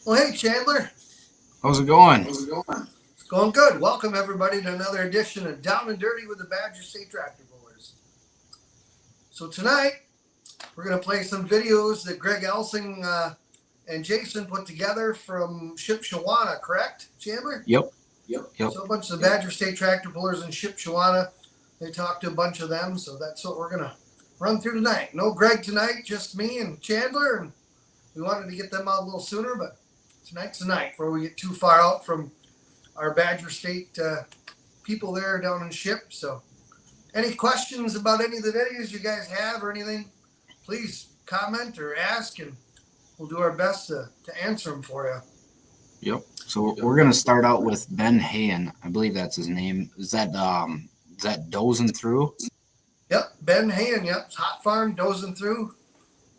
Well, hey, Chandler. How's it going? How's it going? It's going good. Welcome, everybody, to another edition of Down and Dirty with the Badger State Tractor Pullers. So, tonight, we're going to play some videos that Greg Elsing and Jason put together from Shipshewana, correct, Chandler? Yep. Yep. So, a bunch of the Badger State Tractor Pullers in Shipshewana. They talked to a bunch of them, so that's what we're going to run through tonight. No Greg tonight, just me and Chandler, and we wanted to get them out a little sooner, but tonight's the night before we get too far out from our Badger State people there down in Ship. So, any questions about any of the videos you guys have or anything, please comment or ask, and we'll do our best to answer them for you. Yep. So we're gonna start out with Ben Hayen. I believe that's his name. Is that dozing through? Yep, Ben Hayen. Yep, it's Hot Farm dozing through.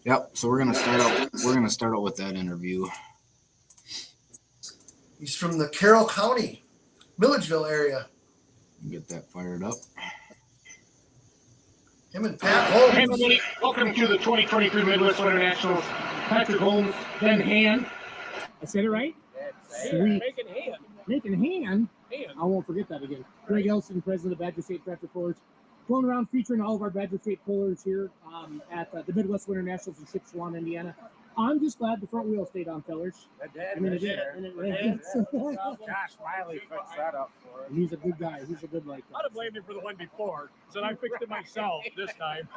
Yep. So we're gonna start out with that interview. He's from the Carroll County, Milledgeville area. Get that fired up. Him and Pat Holmes. Hey everybody, welcome to the 2023 Midwest Winter Nationals. Patrick Holmes, Ben Hayen. I said it right? Sweet. Making hand. I won't forget that again. Greg Elsing, president of Badger State Tractor Pullers, going around featuring all of our Badger State pullers here at the Midwest Winter Nationals in Shipshewana, Indiana. I'm just glad the front wheel stayed on, fellers. It did. I mean, it did. And it rained. Josh Miley fixed that up for us. He's a good guy. He's a good like that. I'd have blamed him for the one before, so I fixed it myself this time.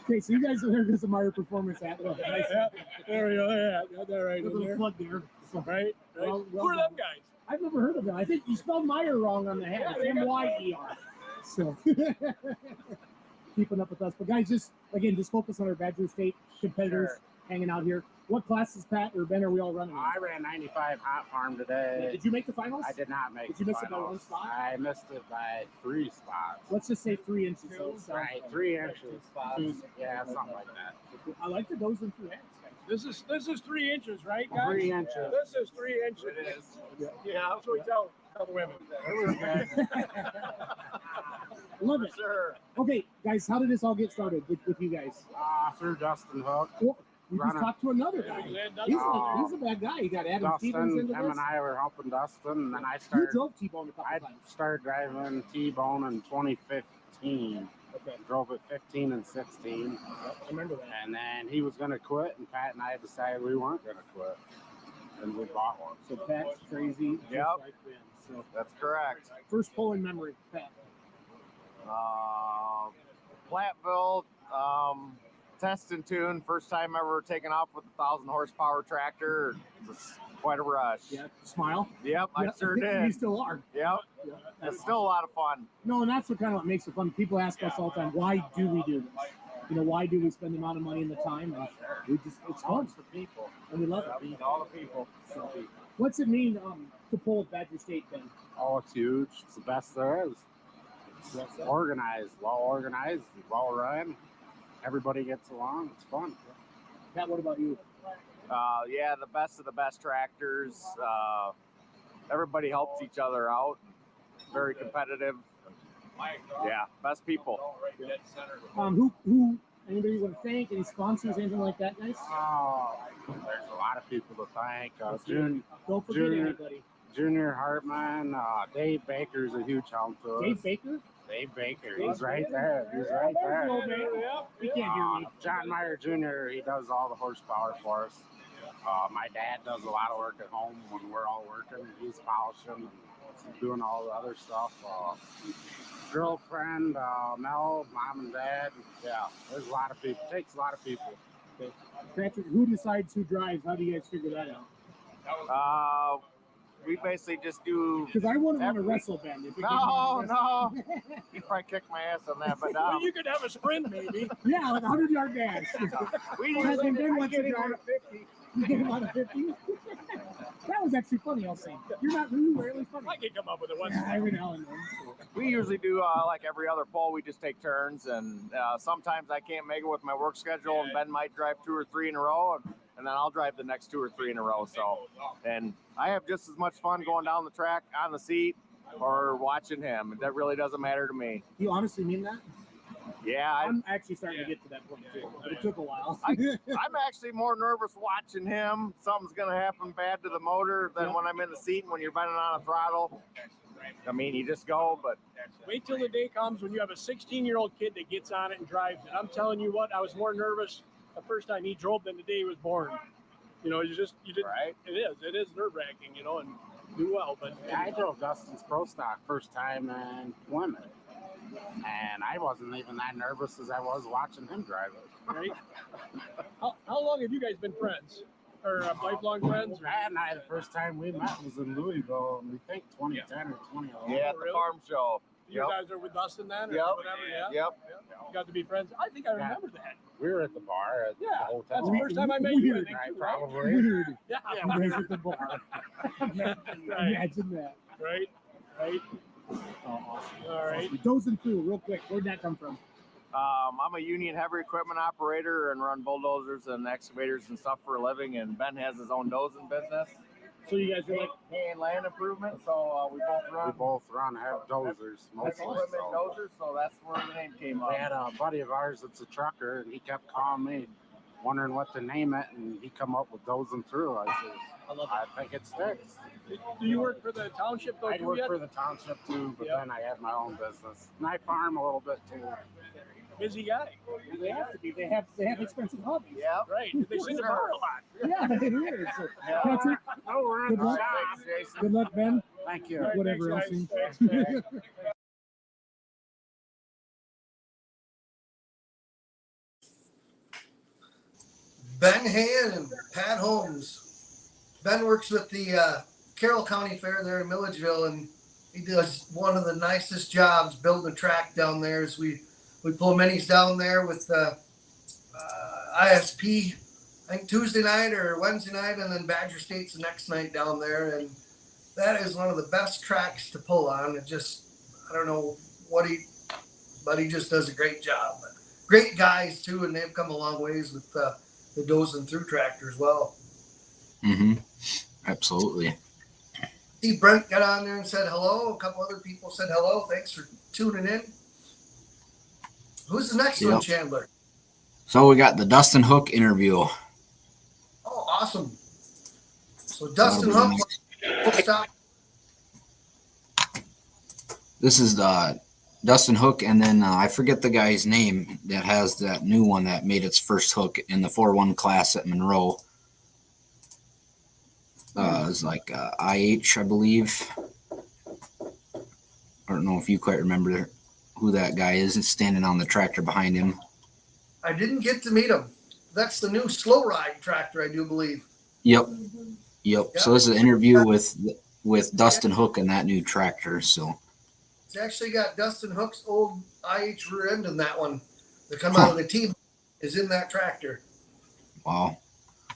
Okay, so you guys are there because of my performance at look. Nice. Yeah, there we go. Yeah, got that right in Little there. plug there. So, Right? Well Who are done. them guys? I've never heard of them. I think you spelled Meyer wrong on the hat. It's M-Y-E-R. So keeping up with us. But guys, just focus on our Badger State competitors hanging out here. What classes, Pat or Ben, are we all running? I ran 95 Hot Farm today. Did you make the finals? I did not make Did you the miss it by finals. one spot? I missed it by 3 spots. Let's just say 3 inches. So Right, 3 inches. Yeah, something like that. I like the those in 2 hands, guys. This is 3 inches, right, guys? 3 inches. This is 3 inches. It is. Yeah, that's what we tell the women. Love it. Sure. Okay, guys, how did this all get started with you guys? Through Dustin Hook. Well, we just Runner. talked to another guy. He's a bad guy. You got Adam Stevens Dustin, into him this. and I were helping Dustin, and then I You started. drove T-Bone a couple I times. started driving T-Bone in 2015. Okay, Drove it 15 and 16. I remember that. And then he was going to quit, and Pat and I decided we weren't going to quit. And we bought one. So Pat's crazy. just Yep. Like Ben. So That's correct. first pull in memory, Pat. Platteville, test and tune. First time ever taken off with a 1,000 horsepower tractor. It was quite a rush. Yeah, smile. Yep, I Yeah. sure You did. still are. Yep, Yeah, it's still a lot of fun. No, and that's what makes it fun. People ask us all the time, why do we do this? You know, why do we spend the amount of money and the time? And it's fun It's the people. and we love it. All the people. So, what's it mean to pull at Badger State then? Oh, it's huge. It's the best there is. It's organized, well run. Everybody gets along. It's fun. Pat, what about you? Yeah, the best of the best tractors. Everybody helps each other out. Very competitive. Yeah, best people. Who anybody you want to thank? Any sponsors, anything like that, guys? Oh, there's a lot of people to thank. Don't forget Junior. anybody. Junior Hartman, Dave Baker's a huge help to us. Dave Baker? Dave Baker, he's right there. He's right there. You can't hear me. John Meyer Jr., he does all the horsepower for us. My dad does a lot of work at home when we're all working. He's polishing and doing all the other stuff. Girlfriend, Mel, mom and dad. Yeah, there's a lot of people. It takes a lot of people. Okay. Patrick, who decides who drives? How do you guys figure that out? We basically just do. Because I wouldn't want to wrestle Ben. If we No, could no. You probably kick my ass on that, but Well, you could have a sprint, maybe. Yeah, like a 100-yard dash. we I think Ben usually wants to drive. 50. You get him out of 50. That was actually funny, I'll say. You're not really rarely funny. I can come up with it once. Yeah, every now and then. We usually do like every other pull. We just take turns, and sometimes I can't make it with my work schedule, and Ben might drive 2 or 3 in a row, and then I'll drive the next 2 or 3 in a row. So, and I have just as much fun going down the track on the seat or watching him. That really doesn't matter to me. You honestly mean that? Yeah, I'm actually starting to get to that point too, but it took a while. I'm actually more nervous watching him. Something's going to happen bad to the motor than when I'm in the seat and when you're bending on a throttle. I mean, you just go, but Wait till the day comes when you have a 16-year-old kid that gets on it and drives it. I'm telling you what, I was more nervous the first time he drove than the day he was born. You know, you didn't. right. It is nerve-wracking, you know, and do well. But Yeah, I drove Dustin's Pro Stock first time in Plymouth, and I wasn't even that nervous as I was watching him drive it. right? How long have you guys been friends, or lifelong friends? Or? Matt and I, the first time we met was in Louisville, and we think 2010 or 2011. Yeah, at the farm show. You guys are with Dustin then, or Yep. whatever. Yeah. Yep. You got to be friends. I think I remember that. We were at the bar at the Yeah, hotel. that's the first time I met you. I think, Right, too, right? probably. Weird. Yeah. You guys at the bar. Imagine that. Right. Right. Oh, awesome. All right. Dozing through real quick. Where'd that come from? I'm a union heavy equipment operator and run bulldozers and excavators and stuff for a living. And Ben has his own dozing business. So you guys are like, And land improvement. So we both run have dozers mostly. equipment So. dozers. So that's where the name came up. We had a buddy of ours that's a trucker, and he kept calling me, wondering what to name it, and he come up with Dozing Through. I said, I think it sticks. Do you work for the township though? I too, work yet? for the township too, but Yep. then I have my own business, and I farm a little bit too. Busy guy. they have to be. They have expensive hobbies. Yeah. Right. They sit in the bar a lot. Yeah, it is. So, Patrick, Oh, we're in Good the luck. shop. Thanks, Jason. good luck, Ben. Thank you. All right, Whatever else. thanks, seems- guys. Thanks, Ben Hand and Pat Holmes. Ben works with the Carroll County Fair there in Milledgeville, and he does one of the nicest jobs building a track down there. As we pull minis down there with ISP, I think Tuesday night or Wednesday night, and then Badger State's the next night down there, and that is one of the best tracks to pull on. It just, I don't know what but he just does a great job. But great guys too, and they've come a long ways with the Dozing Through tractor as well. Mm-hmm. Absolutely. See, Brent got on there and said hello. A couple other people said hello. Thanks for tuning in. Who's the next one, Yep. Chandler? So we got the Dustin Hook interview. Oh, awesome. So Dustin Hook, we'll stop. This is Dustin Hook, and then I forget the guy's name that has that new one that made its first hook in the 4-1 class at Monroe. It's like IH, I believe. I don't know if you quite remember who that guy is. It's standing on the tractor behind him. I didn't get to meet him. That's the new slow ride tractor, I do believe. Yep. So this is an interview with Dustin Hook and that new tractor. So It's actually got Dustin Hook's old IH rear end in that one. The come out of the team is in that tractor. wow.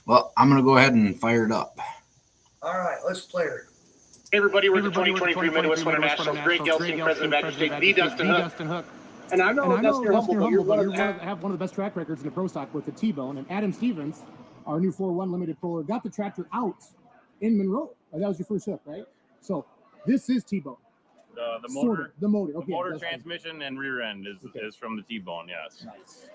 Well, I'm gonna go ahead and fire it up. All right, let's play her. Hey everybody, we're the 2023 Midwest Winter Nationals. Greg Gelsing, President of Badger State, the Dustin Hook. And I know you're humble, but you have one of the best track records in the pro stock with the T-Bone. And Adam Stevens, our new 4-1 limited puller, got the tractor out in Monroe. That was your first hook, right? So this is T-Bone. The Sort motor, of. The motor. the Okay. motor that's fine. transmission and rear end is from the T-Bone, yes. Nice.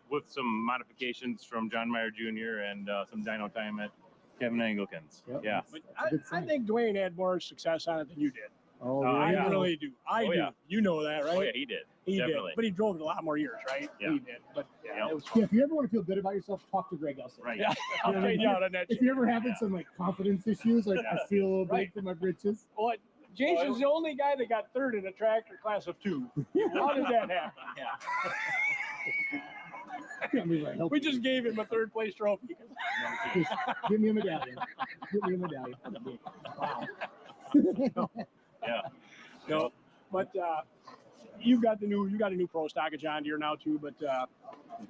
With some modifications from John Meyer Jr. and some dyno time at Kevin Anglicans. Yep. Yeah. But That's a good I sign. think Dwayne had more success on it than you did. Oh, I yeah. really do. I Oh, do. yeah. You know that, right? Oh yeah, he did. He definitely. did. But he drove it a lot more years, right? Yeah. He did. But yeah, Yeah. it was Yeah, fun. if you ever want to feel good about yourself, talk to Greg Elson. Right. Yeah, I'll Yeah, trade you out on that. If you're ever having some like confidence issues, like Yeah. I feel a little Right. big for my britches. Well, Jason's the only guy that got third in a tractor class of 2. How did that happen? I mean, like, help We just gave him a third place trophy. just give me a medallion. Give me a medallion. Wow. Yeah. No, but you got a new pro stock of John Deere now too. But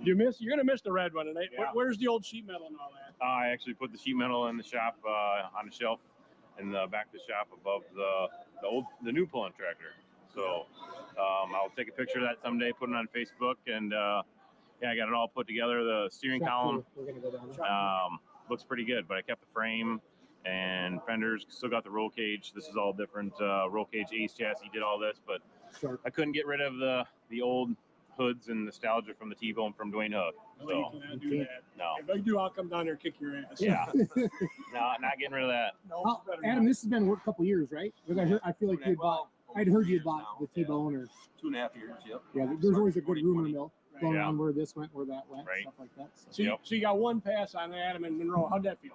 you're gonna miss the red one. And Yeah. where's the old sheet metal and all that? I actually put the sheet metal in the shop on the shelf in the back of the shop above the new pulling tractor. So I'll take a picture of that someday, put it on Facebook, and I got it all put together. The steering column We're gonna go down. looks pretty good, but I kept the frame and fenders, still got the roll cage. This is all different roll cage Ace chassis, did all this, but Sure. I couldn't get rid of the old hoods and nostalgia from the T-bone from Dwayne Hook. No, So you cannot do that. no, If I do, I'll come down there and kick your ass. yeah, no, not getting rid of that. No, Oh, better Adam, not. this has been a couple years, right? Because I feel like you bought. I'd heard you bought the T-bone or 2.5 years. Yep. yeah. There's always a good rumor mill going Yeah. on where this went, where that went, Right. stuff like that. So. So, Yep. so you got one pass on Adam and Monroe. How'd that feel?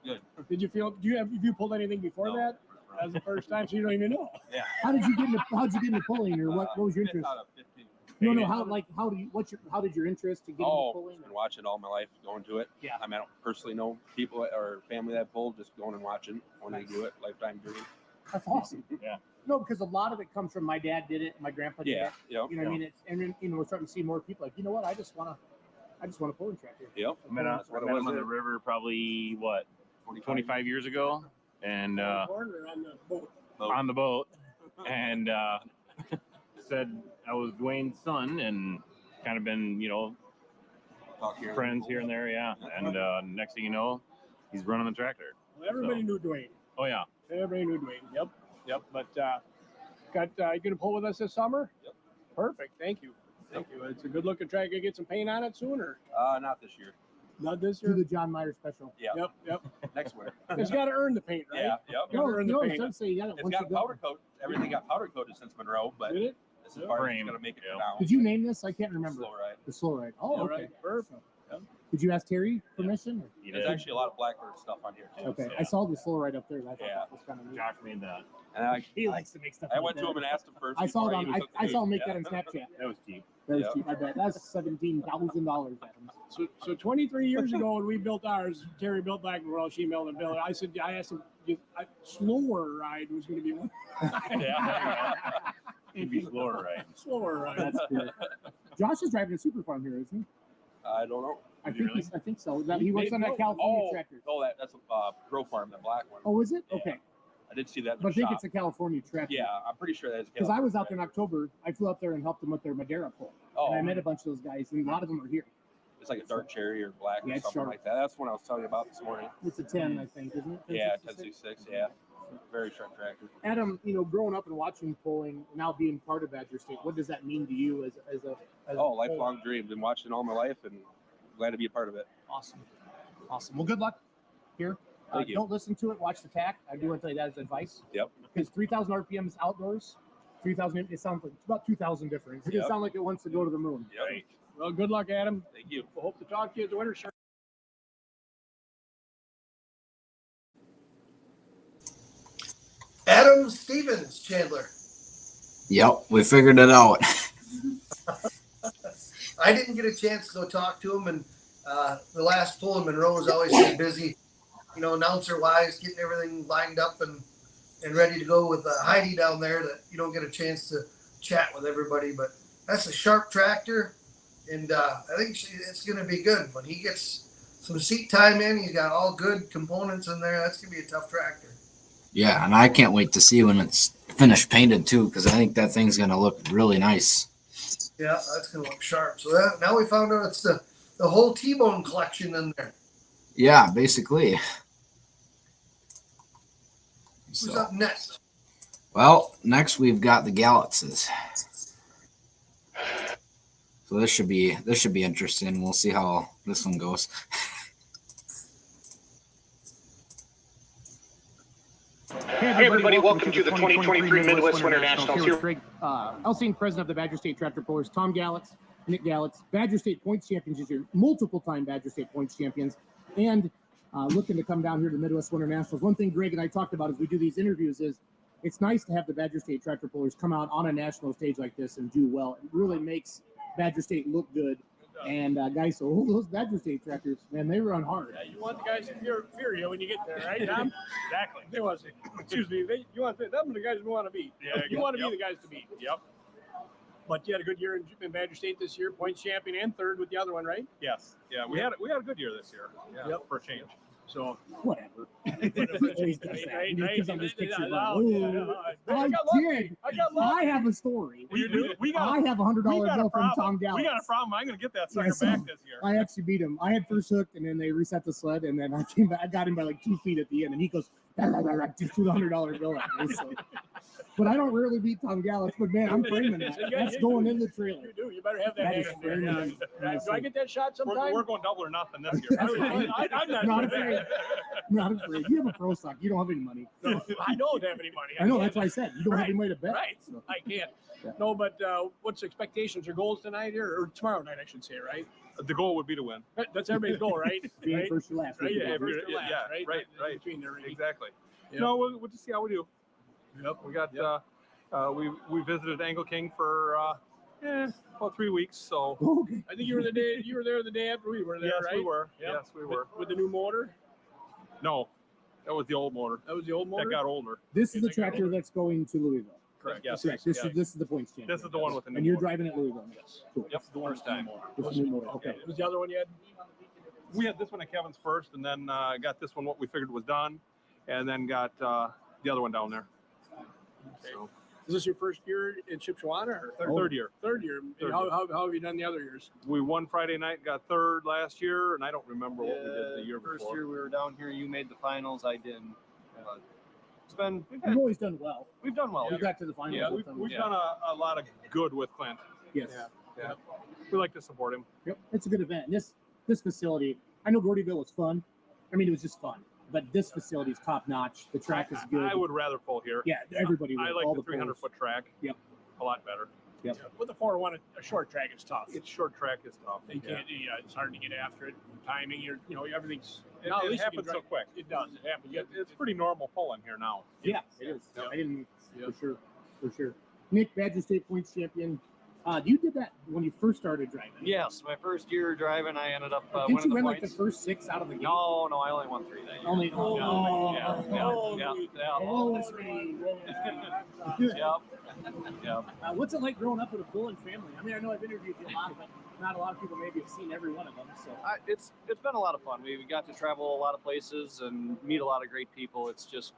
Good. Did you feel? Have you pulled anything before No. that? That was the first time, so you don't even know. Yeah. How'd you get into pulling, or what was your Fifth interest? out of 15. No, how did your interest to get into Oh, pulling? been watching all my life, going to it. Yeah. I mean, I don't personally know people or family that pulled, just going and watching when they do it. Lifetime dream. That's awesome. Yeah. No, because a lot of it comes from my dad did it, my grandpa did Yeah. it. Yep. You know what I mean? It's and then, we're starting to see more people like, you know what? I just want a pulling tractor. Yep. I met That's what it him was on the there. river probably 25 years ago, and On the corner or on the boat. on the boat, and said I was Dwayne's son, and kind of been Talk here. friends here and there, yeah. And next thing you know, he's running the tractor. Well, everybody knew Dwayne. Oh yeah, Everybody knew Dwayne. Yep. But you gonna pull with us this summer? Yep. Perfect. Thank you. It's a good looking track. Gonna get some paint on it soon, or Not this year. not this Do year? the John Mayer special. Yeah. Yep. Next winter. It's got to earn the paint, right? Yeah. Yep. Gotta earn the No, paint. some say you got it It's once got you a go. powder coat. Everything got powder coated since Monroe, but Did it? this is Yeah. part Frame. it's gonna make it Yeah. down. Did you name this? I can't remember. Slow ride. The slow ride. Oh, Yeah, okay. right. Perfect. Did you ask Terry permission? he There's did. actually a lot of Blackbird stuff on here too. Okay, Yeah. I saw the slow ride up there. And I thought Yeah. that was kind of neat. Josh made that. And He likes to make stuff. I like went to that. him and asked him first. I saw it before on. even took the I saw him meat. make that on Snapchat. That was cheap. That was Yeah. cheap. I bet that's $17,000. Adam. So 23 years ago when we built ours, Terry built Blackbird. She emailed and built it. I asked him, slower ride was going to be one. Yeah. He'd be slower, right? Slower ride. That's good. Josh is driving a super farm here, isn't he? I don't know. I Is he think really? I think so. He works on that California tractor. That's a Pro Farm, the black one. Oh, is it? Yeah. Okay. I did see that in But I the think shop. it's a California tractor. Yeah, I'm pretty sure that is. Because I was out there in October. I flew up there and helped them with their Madeira pull. Oh, And I met a bunch of those guys, and a lot of them are here. it's like a dark cherry or black Yeah, or it's something sharp. like that. That's one I was telling you about this morning. It's a 10, I think, isn't it? Yeah, 1066? 1066. Yeah, very sharp tractor. Adam, growing up and watching pulling, now being part of Badger State, what does that mean to you as a Oh, lifelong dream. Been watching all my life and glad to be a part of it. Awesome. Well, good luck here. Thank you. Don't listen to it. Watch the tack. I do want to tell you that as advice. Yep. Because 3,000 RPMs outdoors, 3,000. It sounds like it's about 2,000 difference. It doesn't Yep. sound like it wants to go to the moon. Yep. Right. Well, good luck, Adam. Thank you. We'll hope to talk to you at the winter show. Adam Stevens, Chandler. Yep, we figured it out. I didn't get a chance to go talk to him, and the last pull in Monroe was always so busy, announcer wise, getting everything lined up and ready to go with Heidi down there that you don't get a chance to chat with everybody. But that's a sharp tractor, and I think it's going to be good when he gets some seat time in. He's got all good components in there. That's going to be a tough tractor. Yeah, and I can't wait to see when it's finished painted too, because I think that thing's gonna look really nice. Yeah, that's going to look sharp. So now we found out it's the whole T-bone collection in there. Yeah, basically. Who's So, up next? well, next we've got the Gallitses. So this should be interesting. We'll see how this one goes. Hey everybody, welcome to the 2023 Midwest Winter Nationals. Here with Greg Elsing, president of the Badger State Tractor Pullers, Tom Gallitz, Nick Gallitz, Badger State points champions this year, multiple-time Badger State points champions, and looking to come down here to the Midwest Winter Nationals. One thing Greg and I talked about as we do these interviews is it's nice to have the Badger State Tractor Pullers come out on a national stage like this and do well. It really makes Badger State look good. And guys, so those Badger State tractors, man, they run hard. Yeah, you want the guys to fear you when you get there, right, Tom? Exactly. They want to, excuse me. You want them the guys we want to beat. Yeah, you want to yep. be the guys to beat. Yep. But you had a good year in Badger State this year, points champion and third with the other one, right? Yes. Yeah, we had a good year this year. Yeah, Yep. for a change. So Whatever. Always does that. Right, Because right. I'm just picturing, Yeah, oh, yeah. I got lucky. did. I got lucky. I have a story. You do? I have a $100 bill from Tom Gallitz. We got a problem. I'm going to get that sucker Yeah, so back this year. I actually beat him. I had first hook, and then they reset the sled, and then I came back. I got him by like 2 feet at the end, and he goes, just threw the $100 bill at me. So But I don't really beat Tom Gallup. But man, I'm framing that. That's going in the trailer. You do. You better have that That is hanging there. framing. Yeah. Do I get that shot sometime? We're going double or nothing this year. I'm not, Not afraid. Not afraid. You have a pro stock. You don't have any money. No, I don't have any money. I know. can't. That's why I said you don't have Right, any money to bet. Right. So. I can't. Yeah. No, but what's expectations or goals tonight here, or tomorrow night, I should say, right? The goal would be to win. That's everybody's goal, right? Be right? first or last. Right, Yeah, first or yeah, last, yeah, right? right. Between there, Ricky. Exactly. Yep. No, we'll just see how we do. Yep. We got we visited Angle King for about 3 weeks. So Okay. I think you were there the day after we were there, yes, right? we were. Yep. Yes, we were. With the new motor. No, that was the old motor. That was the old motor. That got older. This is the tractor that's going to Louisville. Correct. Yes. Correct. This is the points champion. This is the one with the new And you're motor. driving at Louisville. Yes. Cool. Yep, the first time. This is new motor. Okay. It was the other one you had. We had this one at Kevin's first, and then got this one what we figured was done, and then got the other one down there. So, Is this your first year in Shipshewana or third year. Third year. And Third how have you done the other years? We won Friday night, got third last year, and I don't remember what we did the year First before. year we were down here, you made the finals. I didn't. But it's been You've always done well. we've done well. You got to the finals. Yeah, with them. we've done a lot of good with Clint. Yes. Yeah. We like to support him. Yep. It's a good event. This facility, I know Gordyville was fun. I mean, it was just fun. But this facility is top notch. The track is good. I would rather pull here. Yeah, everybody would. I like all the 300 pros. foot track. Yep. A lot better. Yep. With the 401, a short track is tough. It's short track is tough. You can't. Yeah, it's hard to get after it. Timing, everything's. It, now, at it least you can happens so drive- quick. It does. It happens. It's pretty normal pulling here now. Yeah, it is. Yep. I didn't Yep. for sure. Nick, Badger State points champion. You did that when you first started driving. Yes, my first year driving, I ended up Didn't winning you the win points. like the first 6 out of the gate? No, I only won 3 that year. Only. What's it like growing up with a pulling family? I mean, I know I've interviewed you a lot, but not a lot of people maybe have seen every one of them. So It's been a lot of fun. We got to travel a lot of places and meet a lot of great people. It's just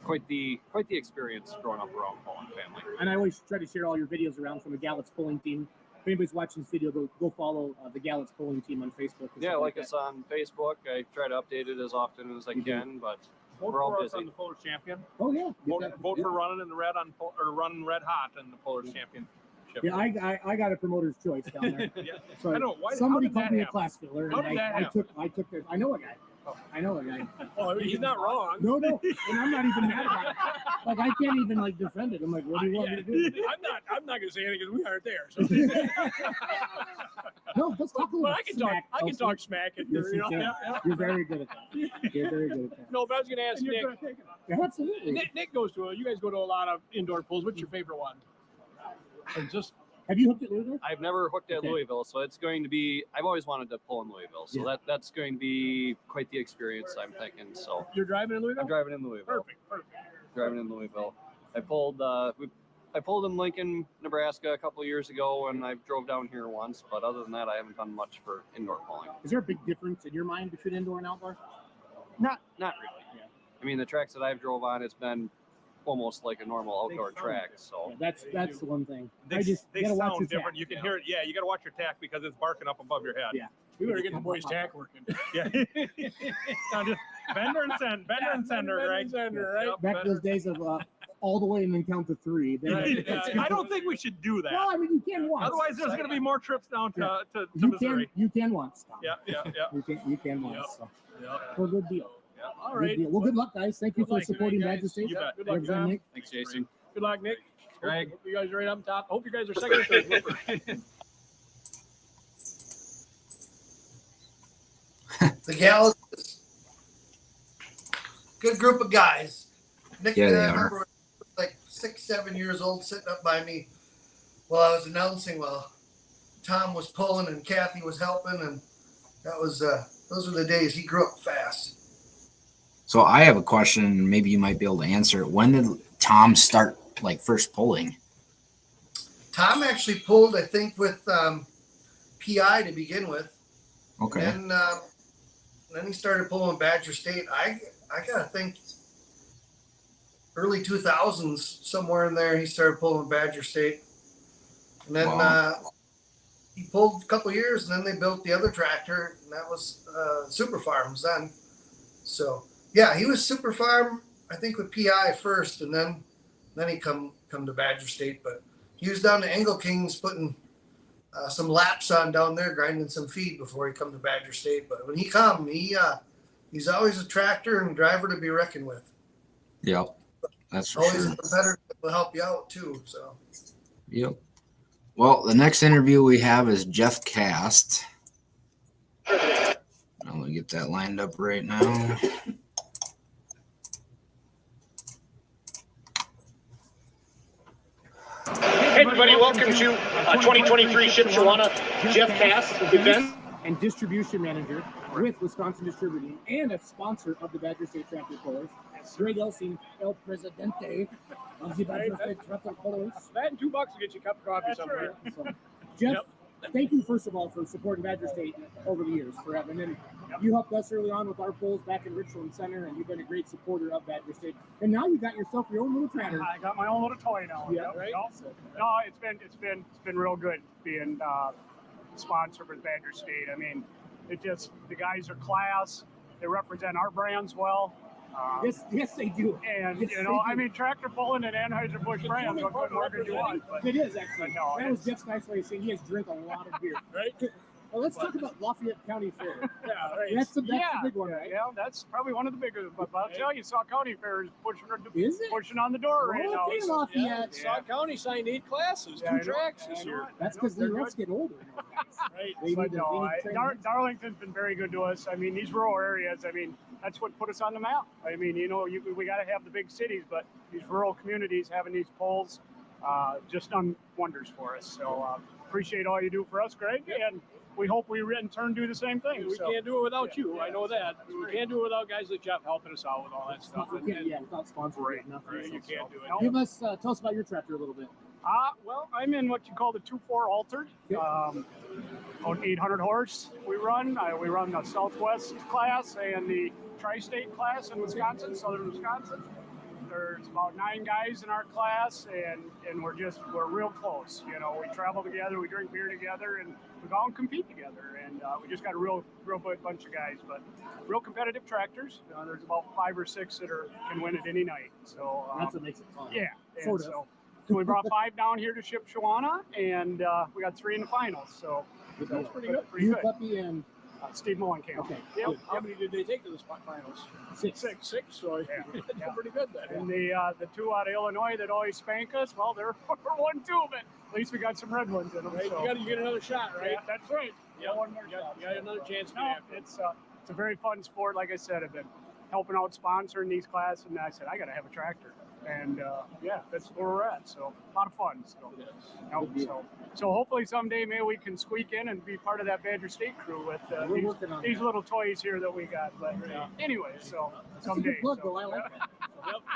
quite the experience growing up around pulling family. And I always try to share all your videos around from the Gallups pulling team. If anybody's watching this video, go follow the Gallups polling team on Facebook. Yeah, like us on Facebook. I try to update it as often as I can, but Vote we're all for us busy. on the Pullers Champion. Oh yeah. Vote for running in the red or running red hot in the Pullers Championship. Yeah, I got a promoter's choice down there. Yeah. So I know. Why, somebody how did called that me a happen? class filler, How and did that I happen? took their. I know a guy. I know a guy. Oh, he's not wrong. No, and I'm not even mad about it. Like I can't even defend it. I'm like, what do you want me to do? I'm not gonna say anything because we aren't there. So. No, let's talk a little But I can talk. smack. I can Elsie. talk smack. If Yes, you're, you can. You're very good at that. You're very good at that. No, but I was gonna ask Nick. Yeah, absolutely. Nick goes to. You guys go to a lot of indoor pools. What's your favorite one? And just Have you hooked at Louisville? I've never hooked at Okay. Louisville, so it's going to be. I've always wanted to pull in Louisville, so Yeah. that's going to be quite the experience. I'm thinking. So you're driving in Louisville. I'm driving in Louisville. Perfect. Driving in Louisville. I pulled. I pulled in Lincoln, Nebraska a couple of years ago, and I drove down here once. But other than that, I haven't done much for indoor pulling. Is there a big difference in your mind between indoor and outdoor? Not really. Yeah. I mean, the tracks that I've drove on, it's been almost like a normal outdoor track. So Yeah, that's the one thing. They, I just they gotta watch sound your different. tack. You can hear it. Yeah, you got to watch your tack because it's barking up above your head. Yeah. We better get the boys' tack working. Yeah. Now just bender and send, right? Right? Yep, Back to those days of all the way and then count to 3. Then I don't think we should do that. No, I mean you can once. Otherwise, there's going to be more trips down to you Missouri. can once. Tom. Yeah. You can once. Yep. So. Yep. Well, good deal. All Good right. deal. Well, good luck, guys. Thank you Good for luck supporting tonight, Badger guys. State. You bet. Good luck, Represent Tom. Nick. thanks, Jason. Good luck, Nick. Greg. Hope you guys are right up top. Hope you guys are second or third. Flipper. The Gallups, good group of guys. Nick, Yeah, I they are. remember like 6, 7 years old, sitting up by me while I was announcing. While Tom was pulling and Kathy was helping, and that was those were the days. He grew up fast. So I have a question. Maybe you might be able to answer it. When did Tom start first pulling? Tom actually pulled, I think, with PI to begin with. Okay. And then he started pulling Badger State. I gotta think early 2000s, somewhere in there, he started pulling Badger State. And then Wow. he pulled a couple years, and then they built the other tractor, and that was Super Farms then. So yeah, he was Super Farm, I think, with PI first, and then Then he come to Badger State, but he was down to Engel Kings putting some laps on down there, grinding some feed before he come to Badger State. But when he come, he's always a tractor and driver to be reckoned with. Yep, that's for Always sure. a competitor that will help you out too. So. Yep. Well, the next interview we have is Jeff Cast. I'm gonna get that lined up right now. Hey everybody, welcome to 2023 Shipshewana Jeff Cass event. And distribution manager with Wisconsin Distributing and a sponsor of the Badger State Tractor Pullers. Greg Elsing, El Presidente of the Badger State Tractor Pullers. That and $2 will get you a cup of coffee somewhere. So, Jeff, thank you first of all for supporting Badger State over the years forever. And then you helped us early on with our polls back in Richland Center, and you've been a great supporter of Badger State. And now you got yourself your own little tractor. I got my own little toy now. Yeah, right. No, it's been real good being sponsored with Badger State. I mean, the guys are class. They represent our brands well. Yes, they do. And Yes, I mean, tractor pulling and Anheuser-Busch brands. What good more could you want? But it is actually. no, That was Jeff's nice way of saying he has drink a lot of beer. right? Well, let's talk about Lafayette County Fair. Yeah, right. That's the big one, right? Yeah, that's probably one of the bigger. But I'll tell you, Sauk County Fair is Is it? pushing on the door right now. Okay, Lafayette. Sauk County signed 8 classes, Yeah, I know. 2 tracks I this know. year. That's because the girls get older. Right. They But need to- no, they need training. Darlington's been very good to us. I mean, these rural areas, I mean, that's what put us on the map. I mean, we got to have the big cities, but these rural communities having these polls just done wonders for us. So appreciate all you do for us, Greg, and we hope we in turn do the same thing. We So, can't do it without you. yeah, I know that. that's We great. can't do it without guys like Jeff helping us out with all that stuff. Without sponsors, Right, nothing. right, You can't do it. No. Give us, tell us about your tractor a little bit. Well, I'm in what you call the 2.4 altered, on 800 horse. We run the Southwest class and the Tri-State class in Wisconsin, Southern Wisconsin. There's about 9 guys in our class, and we're real close. We travel together, we drink beer together, and we go out and compete together. And we just got a real good bunch of guys, but real competitive tractors. There's about 5 or 6 that can win at any night. So That's what makes it fun. yeah, and Sort of. So we brought 5 down here to Shipshewana, and we got 3 in the finals. So That's pretty good. Pretty You, good. Puppy, and Steve Mullenkamp. okay. Yep. Good. How many did they take to the finals? 6. 6. So Yeah. that's pretty good then. And the 2 out of Illinois that always spank us, well, they're 1, 2, but at least we got some red ones in them. Right? So. You got to get another shot, right? Yeah, that's right. Yeah, One more You shot. got another chance. No, it's a very fun sport. Like I said, I've been helping out sponsoring these classes, and I said I got to have a tractor, and that's where we're at. So a lot of fun. So hopefully someday maybe we can squeak in and be part of that Badger State crew with We're working on these that. little toys here that we got. But anyway, so That's a someday. good plug, so, though. I like that.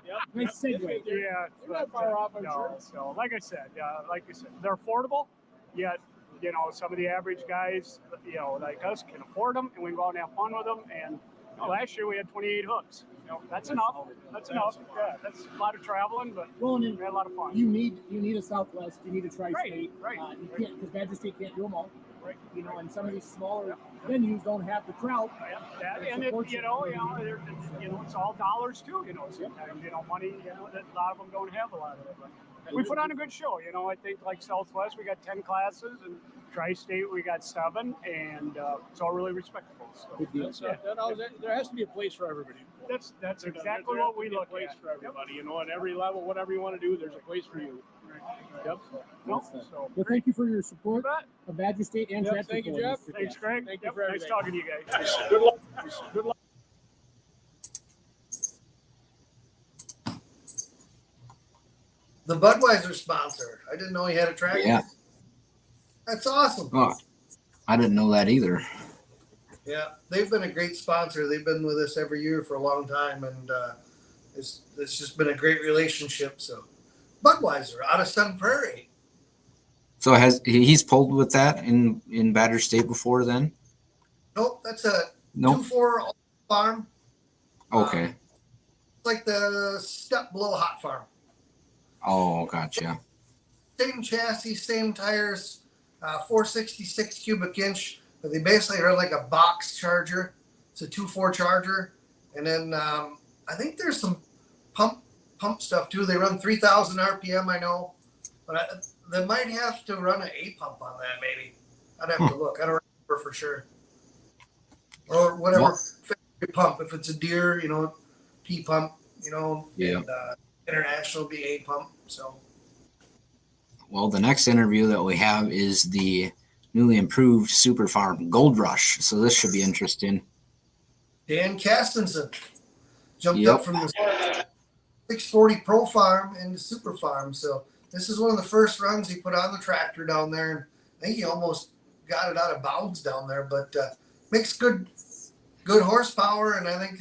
Yep. Nice segue. yeah, You're not far off, I'm no, sure. So like I said, they're affordable, yet some of the average guys, like us, can afford them, and we can go out and have fun with them. And last year we had 28 hooks. That's enough. That's enough. Yeah, that's a lot of traveling, but Well, and we had a lot of fun. you need a Southwest, you need a Tri-State. Right. You can't, because Badger State can't do them all. Right. And some of these smaller venues don't have the crowd. And it's all dollars too. Sometimes money. That a lot of them don't have a lot of it. But we put on a good show. I think like Southwest, we got 10 classes, and Tri-State we got 7, and it's all really respectable. So Good deal. There has to be a place for everybody. that's exactly There what has we to be a look place at. for everybody. At every level, whatever you want to do, there's a place for you. Yep. So Well, thank you for your support You bet. of Badger State and Yep, Tractor thank you, Pullers, Jeff. Mr. Thanks, Cass. Greg. Thank you for Nice everything. talking to you guys. Good luck. Good luck. The Budweiser sponsor. I didn't know he had a tractor. Yeah. That's awesome. Oh, I didn't know that either. Yeah, they've been a great sponsor. They've been with us every year for a long time, and it's just been a great relationship. So, Budweiser out of Sun Prairie. So he's pulled with that in Badger State before then? Nope, that's a Nope. 2.4 farm. Okay. It's like the step below Hot Farm. Oh, gotcha. Same chassis, same tires, 466 cubic inch. But they basically are like a box charger. It's a 2.4 charger, and then I think there's some pump pump stuff too. They run 3,000 RPM, I know, but they might have to run an A pump on that. Maybe I'd have to look. I don't remember for sure. Or whatever pump. If it's a Deere, P pump, Yeah. and International be A pump. So. Well, the next interview that we have is the newly improved Super Farm Gold Rush. So this should be interesting. Dan Castenson jumped up from the 640 Pro Farm into Super Farm. So this is one of the first runs he put on the tractor down there. And I think he almost got it out of bounds down there, but makes good horsepower. And I think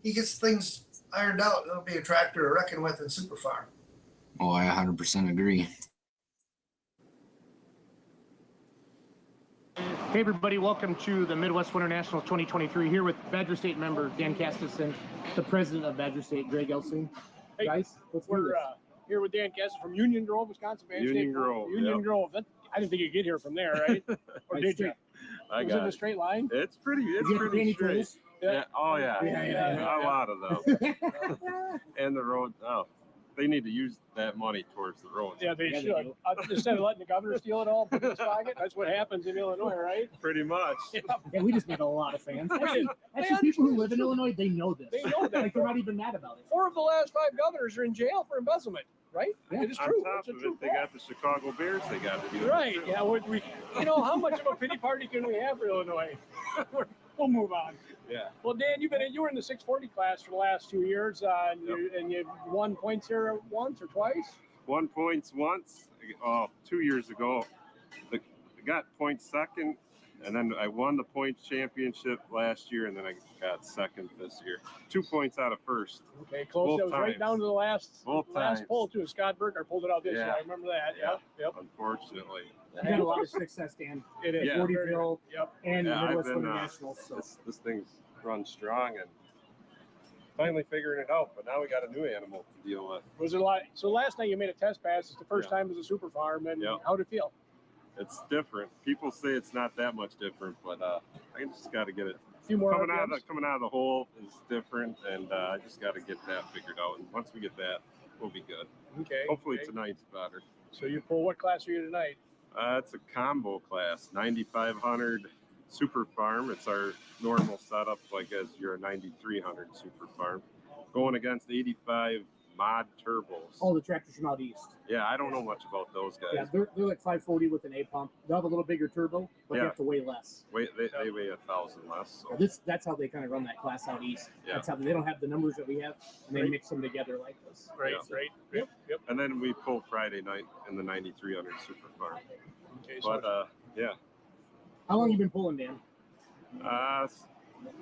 he gets things ironed out. It'll be a tractor to reckon with in Super Farm. Oh, I 100% agree. Hey everybody, welcome to the Midwest Winter Nationals 2023 here with Badger State member Dan Castenson, the president of Badger State, Greg Elsing. Hey, guys, we're here with Dan Castenson from Union Grove, Wisconsin. Union Grove. Union Grove. I didn't think you'd get here from there, right? Or did you? I Was got it a straight line? It's pretty straight. Yeah. Oh yeah. A lot of them. And the road. Oh, they need to use that money towards the roads. Yeah, they should. Instead of letting the governor steal it all, put it in his pocket. That's what happens in Illinois, right? Pretty much. Yeah, we just made a lot of fans. Actually, people who live in Illinois, they know this. They know that. Like, they're not even mad about it. 4 of the last 5 governors are in jail for embezzlement, right? Yeah. It is On true. top of it, they got the Chicago Bears. They got to do Right. it too. Yeah. We, how much of a pity party can we have for Illinois? We'll move on. Yeah. Well, Dan, you were in the 640 class for the last 2 years, and you won points here once or twice. Won points once. 2 years ago. I got points second, and then I won the points championship last year, and then I got second this year. 2 points out of first. Okay, close. It was right down to the last times. poll too. Scott Burkhardt pulled it out this year. Yeah. I remember that. Yep. Unfortunately. You had a lot of success, Dan. It is. Yeah. Fortyville and the I've Midwest been, Winter Nationals. So. This thing's run strong and finally figuring it out, but now we got a new animal to deal with. Was it a lot? So last night you made a test pass. It's the first time as a super farm, and how did it feel? It's different. People say it's not that much different, but I just got to get it. A few more coming out of the hole is different, and I just got to get that figured out. And once we get that, we'll be good. Okay. Hopefully tonight's better. So you pull what class are you tonight? It's a combo class, 9,500 Super Farm. It's our normal setup, like as your 9,300 Super Farm, going against 85 mod turbos. All the tractors from out east. Yeah, I don't know much about those guys. Yeah, they're like 540 with an A pump. They'll have a little bigger turbo, but they have to weigh less. They weigh 1,000 less. So. That's how they kind of run that class out east. Yeah. That's how they don't have the numbers that we have, and they mix them together like this. Right. Yep. And then we pull Friday night in the 9,300 Super Farm. Okay. But yeah. How long you been pulling, Dan?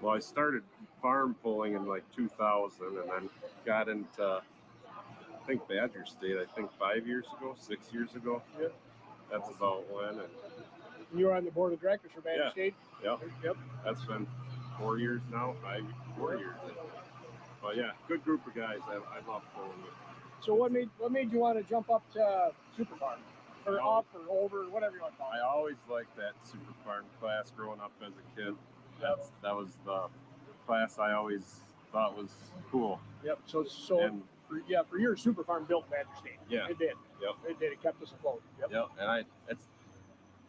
Well, I started farm pulling in like 2000, and then got into I think Badger State, 5 years ago, 6 years ago. Yep. That's about when. And you were on the board of directors for Badger State? Yep. That's been 4 years now, 4 years. But yeah, good group of guys. I love pulling with. So what made you want to jump up to Super Farm? Or up or over, whatever you want to call it? I always liked that Super Farm class growing up as a kid. That was the class I always thought was cool. Yep. So for years, Super Farm built Badger State. Yeah. It did. Yep. It did. It kept us afloat. Yep. And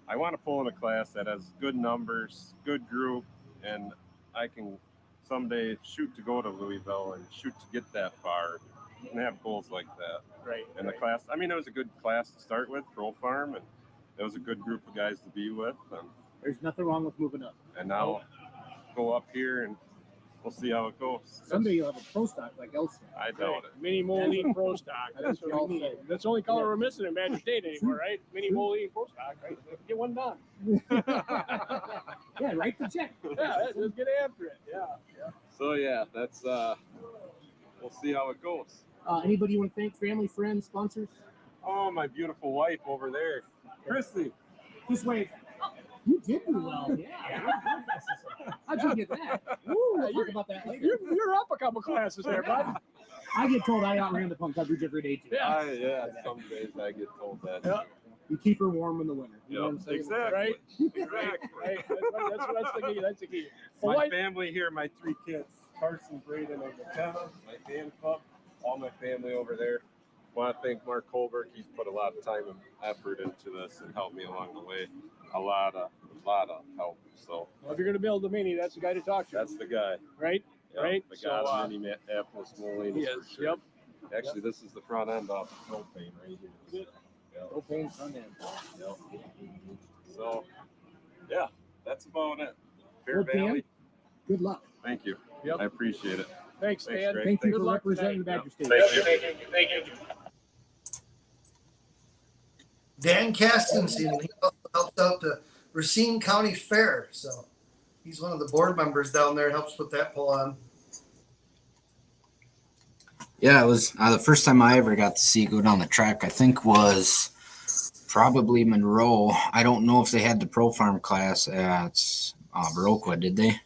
I want to pull in a class that has good numbers, good group, and I can someday shoot to go to Louisville and shoot to get that far and have goals like that. Right. And the class, it was a good class to start with, Pro Farm, and it was a good group of guys to be with. And there's nothing wrong with moving up. And now go up here and we'll see how it goes. Someday you'll have a pro stock like Elston. I doubt it. Mini Moline Pro Stock. That's what we need. That's the only color we're missing in Badger State anymore, right? Mini Moline Pro Stock, right? Get one done. Yeah, write the check. Yeah, let's get after it. Yeah. So yeah, that's we'll see how it goes. Anybody you want to thank? Family, friends, sponsors? Oh, my beautiful wife over there, Christy. Just wave. You did do well. Yeah. How'd you get that? Woo, we'll talk about that later. You're up a couple classes there, bud. I get told I outran the pump coverage every day too. Yeah. Some days I get told that. Yeah. You keep her warm in the winter. You know what I'm saying? Exactly. Right. That's the key. My family here, my 3 kids, Carson, Braden, and McKenna, my fan club. all my family over there. Want to thank Mark Colbert. He's put a lot of time and effort into this and helped me along the way. A lot of help. So Well, if you're going to build a Mini, that's the guy to talk to. that's the guy. Right? Yep, Right? The guy of Minneapolis Moline. Yes. For sure. Yep. Actually, this is the front end off the propane right here. Yep. Propane front end. Yep. So, yeah, that's about it. Fair Well, Dan, Valley. good luck. Thank you. Yep. I appreciate it. Thanks, Dan. Greg. Thank you Good for luck representing tonight. Badger State. Thank you. Dan Castensen, he also helps out the Racine County Fair. So he's one of the board members down there, helps put that pull on. Yeah, it was the first time I ever got to see go down the track. I think was probably Monroe. I don't know if they had the Pro Farm class at Baroqua, did they?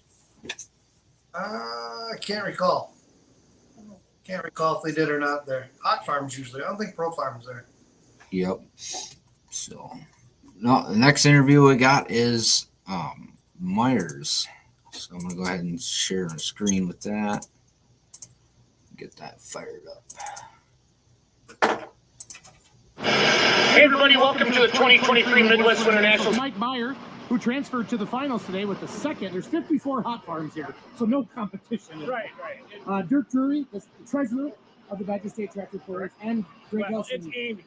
I can't recall. Can't recall if they did or not there. Hot Farms usually. I don't think Pro Farms there. Yep. So, no, the next interview we got is Myers. So I'm gonna go ahead and share a screen with that. Get that fired up. Hey everybody, welcome to the 2023 Midwest Winter Nationals. Mike Meyer, who transferred to the finals today with the second. There's 54 hot farms here, so no competition. Right, right. Dirk Drury, the treasurer of the Badger State Tractor Players, and Greg Well, Nelson. it's Amy.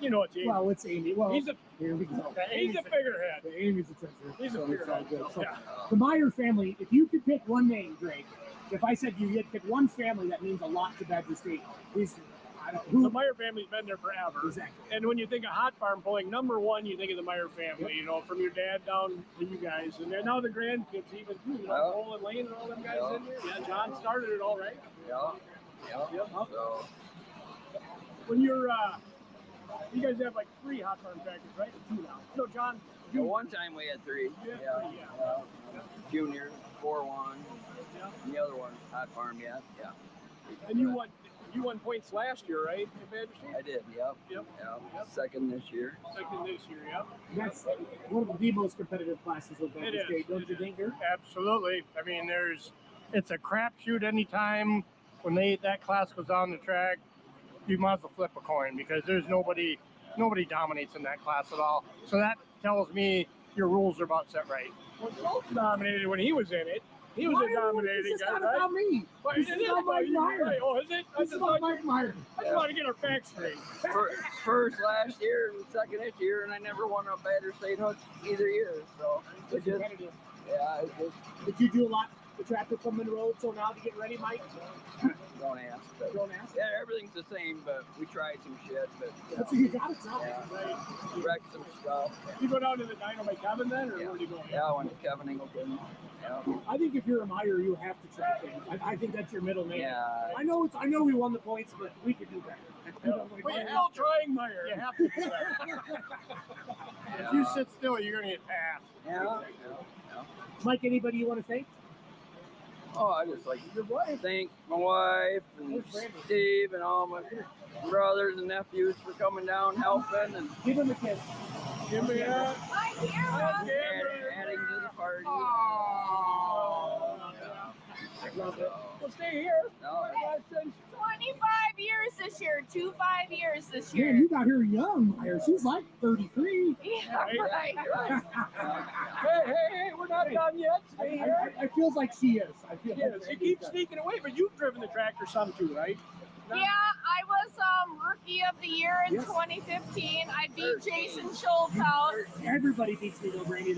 You know it's Amy. Well, it's Amy. Well, He's a here we go. he's a figurehead. Amy's the treasurer. He's a so it's all figurehead. good. So Yeah. the Meyer family, if you could pick one name, Greg, if I said you had to pick one family that means a lot to Badger State, The Meyer family's been there forever. Exactly. And when you think of hot farm pulling, number one, you think of the Meyer family, you know, from your dad down to you guys. And then now the grandkids even too, you know, Cole and Lane and all them guys in there. Yeah, John started it all, right? Yeah. So, When you're, you guys have like 3 hot farm tractors, right? Or 2 now. No, John. at one time we had 3. Yeah. Junior, 4-1. Yeah. And the other one, hot farm, yeah. And you won points last year, right? In Badger State? I did, yep. Yep. Second this year. Second this year, yep. That's one of the most competitive classes with Badger It State, is. don't you think, Dirk? Absolutely. I mean, it's a crapshoot anytime when that class goes on the track. You might as well flip a coin because there's nobody dominates in that class at all. So that tells me your rules are about set right. Well, Schultz dominated when he was in it. He was a dominating This is guy, not right? about me. But This it is about Mike you, Meyer. right? Oh, is it? This is about Mike Meyer. I just want to get our facts straight. First last year and second this year, and I never won a Badger State hook either year. So It's competitive. it's just Did you do a lot the tractor from Monroe till now to get ready, Mike? don't ask. But, Don't ask. yeah, everything's the same, but we tried some shit. But That's what you got to tell me. yeah, wrecked some stuff. You go down to the dyno by Kevin then, or where do you go? Yeah, I went to Kevin Ingleton. Yeah. I think if you're a Meyer, you have to track things. I think that's your middle name. Yeah. I know we won the points, but we could do better. Well, you're all trying, Meyer. You have to do that. If you sit still, you're going to get passed. Yeah. Mike, anybody you want to thank? Oh, I just like to thank my wife and Steve and all my brothers and nephews for coming down helping and give them a kiss. Give me that. Adding to the party. Love it. Well, stay here. No, 25 years this year. 25 years this Man, year. you got her young, Meyer. She's like 33. Yeah, right. Hey, we're not done yet. Stay here. I feels like she is. I feel Yeah, like she keeps sneaking away, but you've driven the tractor some too, right? Yeah, I was Rookie of the Year in 2015. I beat Jason Schultz out. Everybody beats me though, Brandy.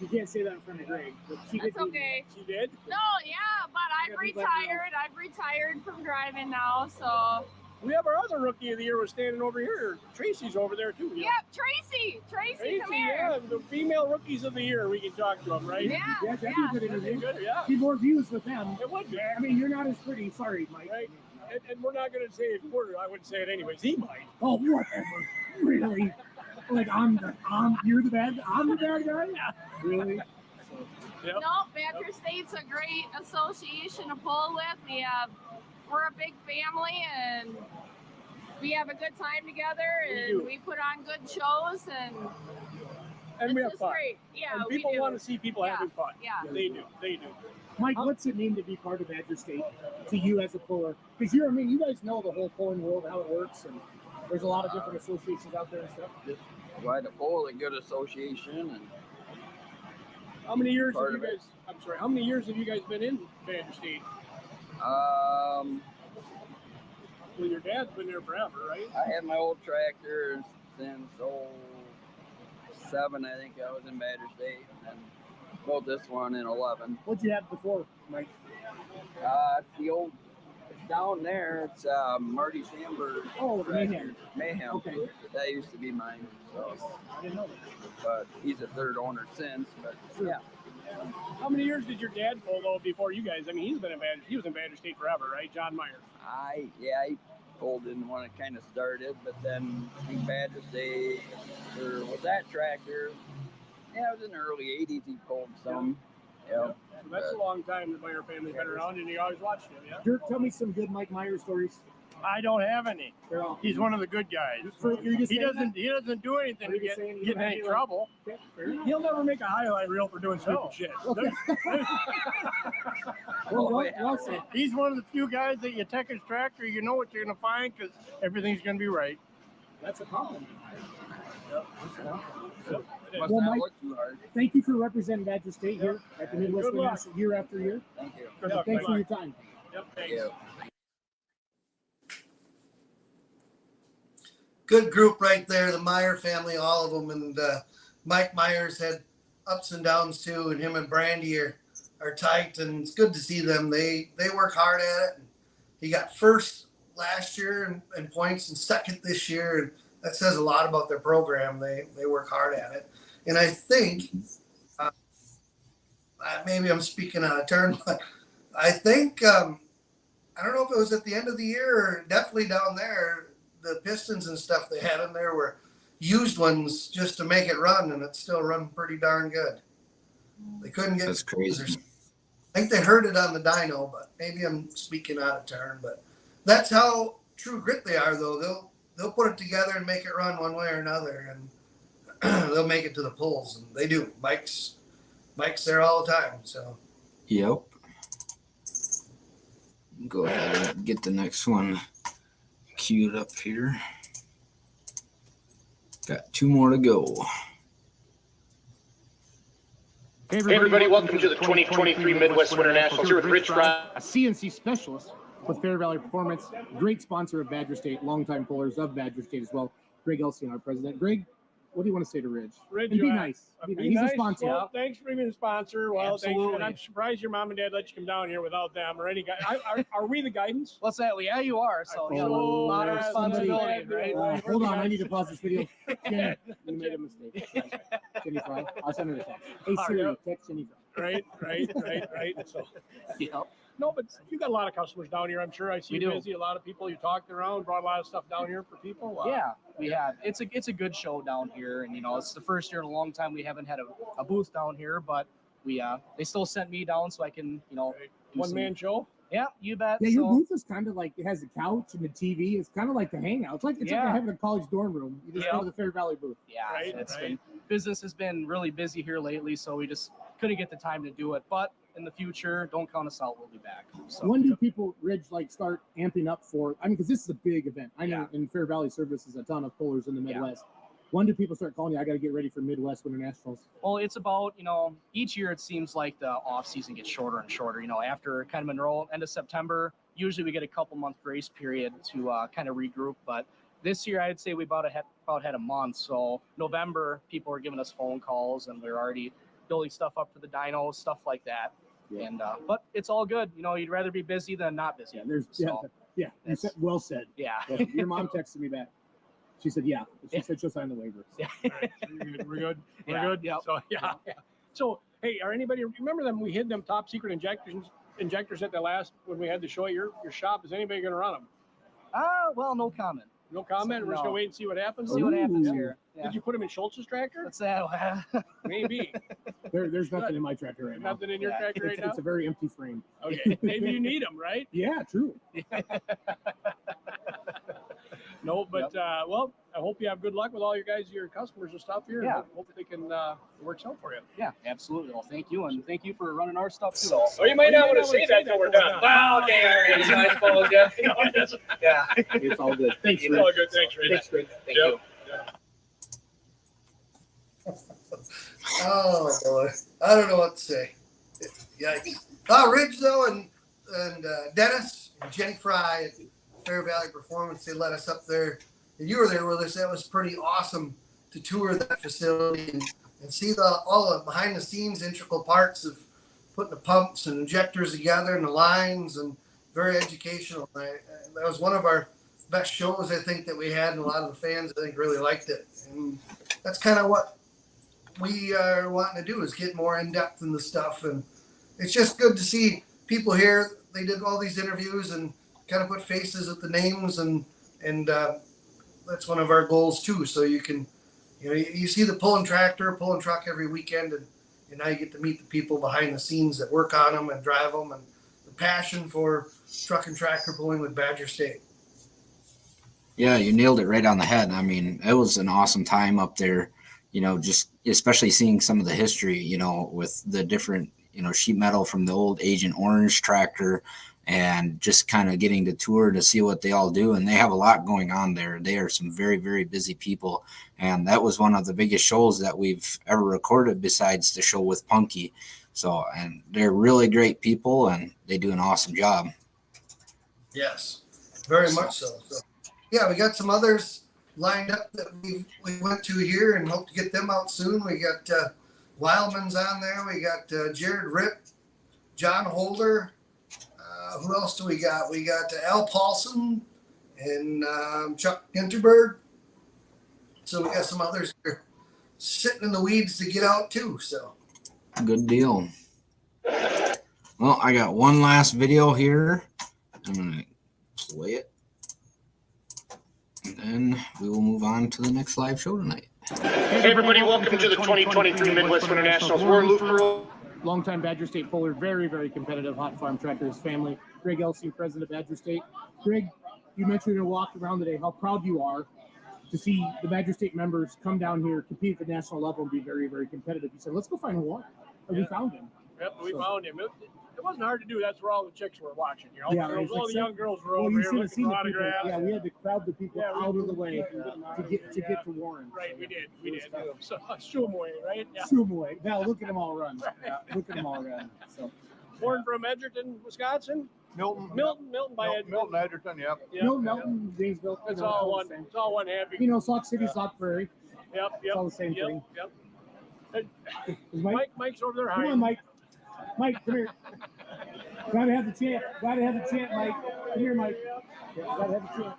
You can't say that in front of Greg. But she That's did beat me. okay. She did? No, yeah, but I've retired. I've retired from driving now, so. We have our other Rookie of the Year was standing over here. Tracy's over there too. Yep, Tracy, come here. Yeah, the female Rookies of the Year. We can talk to them, right? Yeah, That'd be a good interview. Good, yeah. Need more views with them. It would be. I mean, you're not as pretty. Sorry, Mike. Right. And we're not going to say it quarter. I wouldn't say it anyways. He might. Oh, whatever. Really? Like you're the bad. I'm the bad guy. Really? Yep. No, Badger State's a great association to pull with. We're a big family and we have a good time together and we put on good shows and we have it's fun. great. Yeah, and we people do. want to see people having fun. Yeah. They do. Mike, what's it mean to be part of Badger State to you as a puller? Because you guys know the whole pulling world, how it works, and there's a lot of different associations out there and stuff. Why the pull a good association and how many years have you guys? I'm sorry. How many years have you guys been in Badger State? Well, your dad's been there forever, right? I had my old tractor since 07. I think I was in Badger State, and then built this one in 11. What'd you have before, Mike? It's the old. It's down there. It's Marty Chamber. Oh, Mayhem. Mayhem. Okay. That used to be mine. So. I didn't know that. But he's a third owner since. But yeah. How many years did your dad pull though before you guys? I mean, he was in Badger State forever, right? John Meyer. He pulled in when it kind of started, but then I think Badger State was that tractor. Yeah, it was in the early '80s. He pulled some. Yeah. So that's a long time the Meyer family's been around, and you always watched him. Yeah. Dirk, tell me some good Mike Meyer stories. I don't have any. He's one of the good guys. He doesn't do anything to get in any trouble. He'll never make a highlight reel for doing stupid shit. Okay. well said. He's one of the few guys that you take his tractor, you know what you're going to find because everything's going to be right. That's a compliment. Yep. Well, Mike, thank you for representing Badger State here at the Midwest International year after year. Thank you. Good luck, thanks for your time. Yep, thanks. Good group right there, the Meyer family, all of them. And Mike Myers had ups and downs too, and him and Brandy are tight, and it's good to see them. They work hard at it. He got first last year in points and second this year, and that says a lot about their program. They work hard at it. And I think, maybe I'm speaking out of turn, but I think, I don't know if it was at the end of the year or definitely down there, the pistons and stuff they had in there were used ones just to make it run, and it still run pretty darn good. They couldn't get. That's crazy. I think they heard it on the dyno, but maybe I'm speaking out of turn. But that's how true grit they are, though. They'll put it together and make it run one way or another, and they'll make it to the pulls, and they do. Mike's there all the time. So. Yep. Go ahead and get the next one queued up here. Got 2 more to go. Hey everybody, welcome to the 2023 Midwest Winter Nationals here with Rich Fry. A CNC specialist with Fair Valley Performance, great sponsor of Badger State, longtime pullers of Badger State as well. Greg Elstein, our president. Greg, what do you want to say to Ridge? Ridge, and be nice. He's a sponsor. Well, thanks for being a sponsor. Well, Absolutely. thanks. And I'm surprised your mom and dad let you come down here without them or any guy. Are we the guidance? What's that? Yeah, you are. So a lot of responsibility, right? Hold on, I need to pause this video. Jenny, you made a mistake. Jenny Fry. I'll send her a text. Hey Siri, text Jenny Fry. Right. So, yeah. No, but you got a lot of customers down here. I'm sure I see you busy. A lot of people you talked around, brought a lot of stuff down here for people. Yeah, we have. It's a good show down here, and it's the first year in a long time we haven't had a booth down here, but they still sent me down so I can one man show. Yeah, you bet. Yeah, your booth is kind of like it has a couch and a TV. It's kind of like the hangout. It's like having a college dorm room. You just go to the Fair Valley booth. Yeah, business has been really busy here lately, so we just couldn't get the time to do it. But in the future, don't count us out. We'll be back. So. When do people, Ridge, start amping up for? I mean, because this is a big event. I know in Fair Valley services a ton of pullers in the Midwest. Yeah. When do people start calling you? I got to get ready for Midwest Winter Nationals. Well, it's about, each year it seems like the off season gets shorter and shorter. After kind of Monroe, end of September, usually we get a couple month grace period to kind of regroup. But this year, I'd say we about had a month. So November, people were giving us phone calls, and we were already building stuff up for the dynos, stuff like that. Yeah. And but it's all good. You'd rather be busy than not busy. Yeah, well said. Yeah. Your mom texted me back. She said, yeah. She said she'll sign the waiver. Yeah. Right, so we're good. We're good. Yep. So, yeah. So, hey, remember them? We hid them top secret injectors at the last, when we had the show at your shop. Is anybody going to run them? Well, no comment. No comment? We're just going to wait and see what happens? See what happens here. Yeah. Did you put them in Schultz's tractor? What's that? Maybe. There's nothing in my tractor right now. Nothing in your tractor right now? It's a very empty frame. Okay. Maybe you need them, right? Yeah, true. No, but, well, hope you have good luck with all your customers and stuff here. Yeah. Hope they can it works out for you. Yeah, absolutely. Well, thank you, and thank you for running our stuff too. So you might not want to say that till we're done. Well, okay, all right. So I suppose, yeah. Yeah. It's all good. Thanks, It's Rick. all good. Thanks, Rick. Thanks, Rick. Thank you. Oh boy, I don't know what to say. Yikes! Ridge though, and Dennis and Jenny Fry at Fair Valley Performance, they let us up there, and you were there with us. That was pretty awesome to tour that facility and see all the behind the scenes integral parts of putting the pumps and injectors together and the lines, and very educational. That was one of our best shows I think that we had, and a lot of the fans I think really liked it. And that's kind of what we are wanting to do, is get more in depth in the stuff, and it's just good to see people here. They did all these interviews and kind of put faces at the names, and that's one of our goals too. So you can, you see the pulling truck every weekend, and now you get to meet the people behind the scenes that work on them and drive them, and the passion for truck and tractor pulling with Badger State. Yeah, you nailed it right on the head. I mean, it was an awesome time up there, just especially seeing some of the history, with the different, sheet metal from the old Agent Orange tractor, and just kind of getting to tour to see what they all do. And they have a lot going on there. They are some very, very busy people. And that was one of the biggest shows that we've ever recorded besides the show with Punky. So, and they're really great people, and they do an awesome job. Yes, very much so. So, yeah, we got some others lined up that we went to here and hope to get them out soon. We got Wildman's on there. We got Jared Ripp, John Holder. Who else do we got? We got Al Paulson and Chuck Ginterberg. So we got some others here sitting in the weeds to get out too. So good deal. Well, I got one last video here. I'm gonna play it, and then we will move on to the next live show tonight. Hey everybody, welcome to the 2023 Midwest Winter Nationals. We're in Loup. Longtime Badger State puller, very, very competitive hot farm tractors family. Greg Elsing, president of Badger State. Greg, you mentioned in a walk around today how proud you are to see the Badger State members come down here, compete at the national level, and be very, very competitive. You said, let's go find one. And we found him. Yep, we found him. It wasn't hard to do. That's where all the chicks were watching. Yeah, all the young girls were well, over you here should have looking seen for the people. autographs. Yeah, we had to crowd the people out of the way to get to Warren. Right, we did. So Shumway, right? Yeah. Shumway. Now look at them all run. Look at them all run. So Warren from Edgerton, Wisconsin. Milton by Edgerton. Milton Edgerton, yep. Milton, Janesville. It's all one. It's all one happy. Sauk City, Sauk Prairie. Yep. It's all the same thing. Yep. Mike's over there Come hiding. on, Mike. Mike, come here. Gotta have the chant. Mike. Come here, Mike. Yeah, gotta have the chant.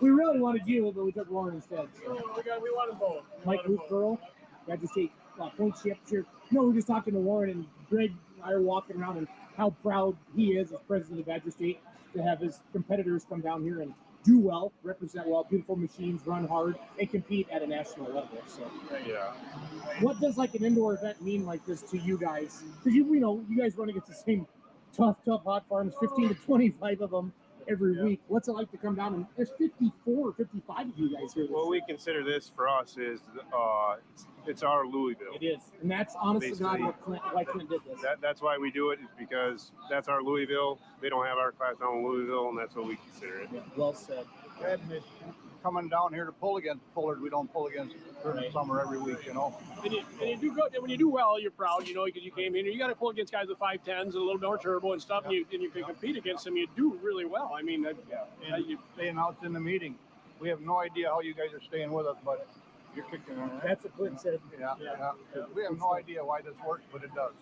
We really wanted you, but we took Warren instead. So. We wanted both. Mike Ruthborough, Badger State point Shipshewana. No, we're just talking to Warren, and Greg and I are walking around, and how proud he is as president of Badger State to have his competitors come down here and do well, represent well, beautiful machines, run hard, and compete at a national level. So, yeah. What does like an indoor event mean like this to you guys? Because you guys run against the same tough hot farms, 15 to 25 of them every week. What's it like to come down and there's 54 or 55 of you guys here? What we consider this for us is it's our Louisville. It is, and that's honest to God why Clint did this. That's why we do it, is because that's our Louisville. They don't have our class down in Louisville, and that's what we consider it. Yeah, well said. Coming down here to pull against pullers, we don't pull against during the summer every week, And you do good. When you do well, you're proud, because you came in. You got to pull against guys with 510s and a little more turbo and stuff, and you can compete against them. You do really well. I mean, they announced in the meeting, we have no idea how you guys are staying with us, but you're kicking in. That's what Clint said. Yeah. We have no idea why this works, but it does,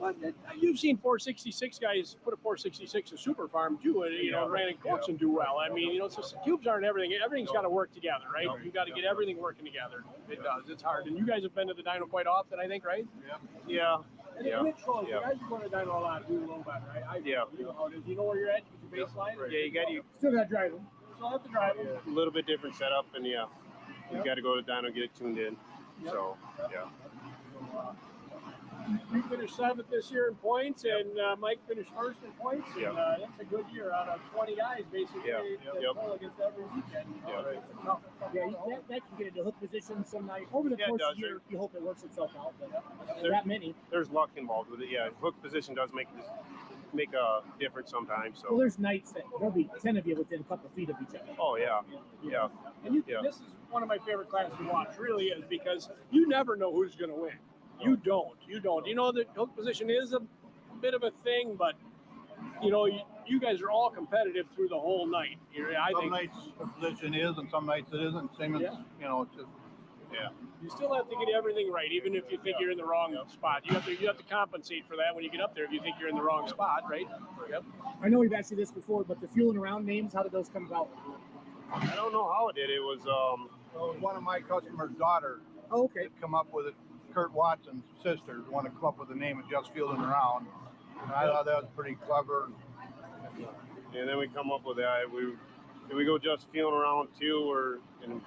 But you've seen 466 guys put a 466 in Super Farm too, and ran in courts and do well. I mean, it's just cubes aren't everything. Everything's got to work together, right? You got to get everything working together. It does. It's hard. And you guys have been to the dyno quite often, I think, right? Yeah. And you guys have gone to the dyno a lot, do a little better, right? Yeah. You know how it is. You know where you're at. You get your baseline. Yeah, you Still got to drive them. Still have to drive them. a little bit different setup, and you got to go to dyno, get it tuned in. So, yeah. We finished 7th this year in points, and Mike finished 1st in points. And, that's a good year out of 20 guys, basically. That pull against every weekend. That can get into hook position some night. Over the course of the year, you hope it works itself out. But that many. There's luck involved with it. Yeah, hook position does make a difference sometimes. So. Well, there's nights that there'll be 10 of you within a couple of feet of each other. Oh yeah. And this is one of my favorite classes to watch. Really is, because you never know who's going to win. You don't. You know, the hook position is a bit of a thing, but you know, you guys are all competitive through the whole night. Some nights the position is, and some nights it isn't. Same as you know, it's just You still have to get everything right, even if you think you're in the wrong spot. You have to compensate for that when you get up there if you think you're in the wrong spot, right? Yep. I know we've asked you this before, but the fueling around names, how did those come about? I don't know how it did. It was one of my customers' daughter. Oh, okay. Come up with it. Kurt Watson's sister want to come up with the name of Just Fielding Around. And I thought that was pretty clever. And then we come up with that. We go Just Feeling Around too, and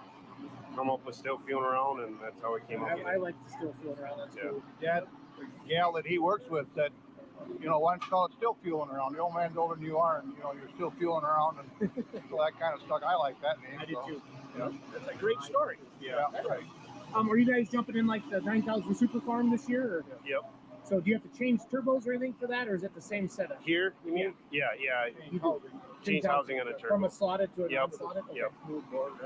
come up with Still Feeling Around, and that's how we came up with it. I like the Still Feeling Around. That's cool. Yeah, the gal that he works with said, you know, why don't you call it Still Fueling Around? The old man's older than you are, and you know, you're still fueling around, and so that kind of stuck. I like that name. I did too. Yeah. That's a great story. Yeah. Right. Are you guys jumping in like the 9,000 Super Farm this year? Or? Yep. So do you have to change turbos or anything for that, or is it the same setup? Here, you mean? Yeah. You do. Change housing on a turbo. From a slotted to a non-slotted? Okay. Yep.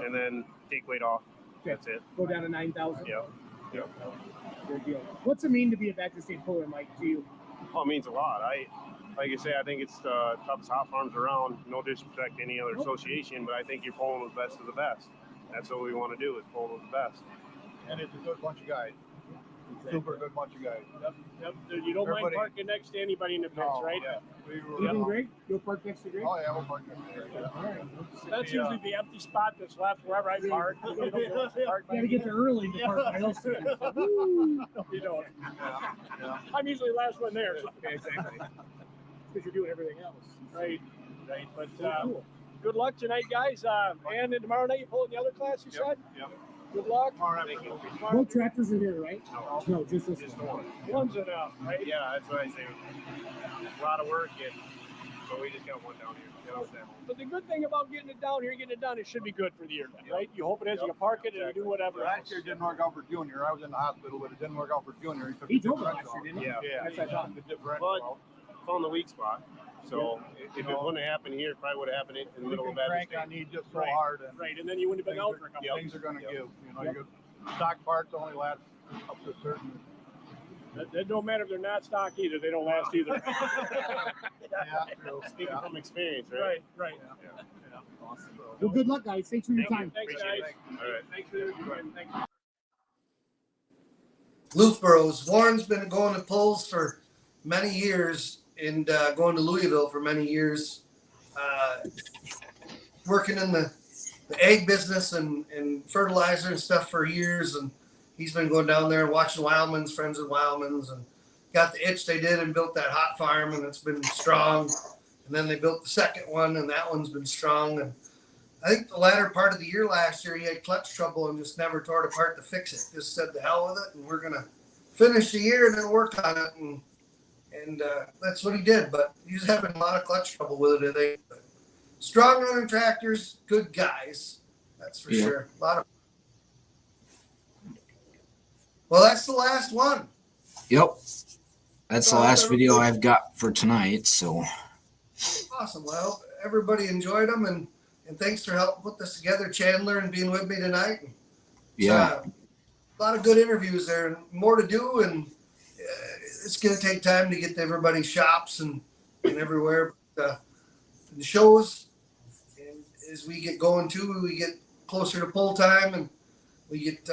And then take weight off. Okay. That's it. Go down to 9,000? Yep. Good deal. What's it mean to be a Badger State puller, Mike, to you? Oh, it means a lot. Like I say, I think it's the toughest hot farms around. No disrespect to any other association, but I think you're pulling with the best of the best. That's what we want to do, is pull with the best. And it's a good bunch of guys. Super good bunch of guys. Yep. You don't mind parking next to anybody in the pits, right? Yeah. Even Greg? You'll park next to Greg? Oh, yeah, we'll park next to Greg. All right. That's usually the empty spot that's left wherever I park. You gotta get there early to park by those things. You don't. Yeah. I'm usually the last one there. So. Exactly. Because you're doing everything else. Right. But cool. Good luck tonight, guys. And then tomorrow night you're pulling the other class, you said? Yep. Good luck. Thank you. Both tractors are here, right? No, just this one. One's enough, right? Yeah, that's what I say. A lot of work, so we just got one down here. But the good thing about getting it down here, it should be good for the year, right? You hope it is. You can park it and do whatever. Last year didn't work out for Junior. I was in the hospital, but it didn't work out for Junior. He drove it last year, didn't he? Yeah. That's what I thought. The differential. But found the weak spot. So if it wouldn't have happened here, it probably would have happened in the middle of Badger crank State. on you just so hard. And then you wouldn't have been out for a couple Things are going to give. You know, you got stock parts only last up to a certain. It don't matter if they're not stock either. They don't last either. Speaking from experience, right? Right. Yeah. Awesome. Well, good luck, guys. Thanks for your time. Thanks, guys. All right. Thanks for your time. Thank you. Louthborough's. Warren's been going to polls for many years and going to Louisville for many years, working in the egg business and fertilizer and stuff for years. And he's been going down there and watching Wildman's, friends with Wildman's, and got the itch they did and built that hot farm, and it's been strong. And then they built the second one, and that one's been strong. And I think the latter part of the year last year, he had clutch trouble and just never tore it apart to fix it. Just said the hell with it, and we're going to finish the year and then work on it. And that's what he did. But he's having a lot of clutch trouble with it, I think. But strong running tractors, good guys. That's for sure. A lot of. Well, that's the last one. Yep. That's the last video I've got for tonight. So awesome. Well, everybody enjoyed them, and thanks for helping put this together, Chandler, and being with me tonight. Yeah. A lot of good interviews there, and more to do, and it's going to take time to get to everybody's shops and everywhere. But, the shows, and as we get going too, we get closer to pull time, and we get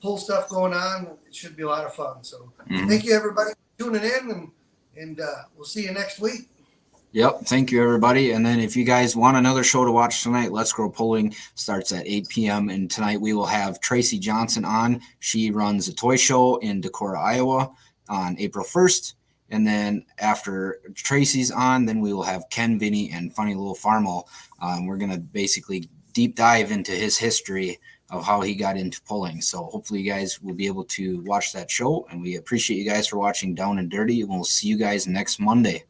pull stuff going on. It should be a lot of fun. So thank you, everybody, for tuning in, and we'll see you next week. Yep. Thank you, everybody. And then if you guys want another show to watch tonight, Let's Grow Pulling starts at 8 p.m. And tonight we will have Tracy Johnson on. She runs a toy show in Decorah, Iowa on April 1st. And then after Tracy's on, then we will have Ken, Vinny, and Funny Little Farmel. We're going to basically deep dive into his history of how he got into pulling. So hopefully you guys will be able to watch that show, and we appreciate you guys for watching Down and Dirty, and we'll see you guys next Monday.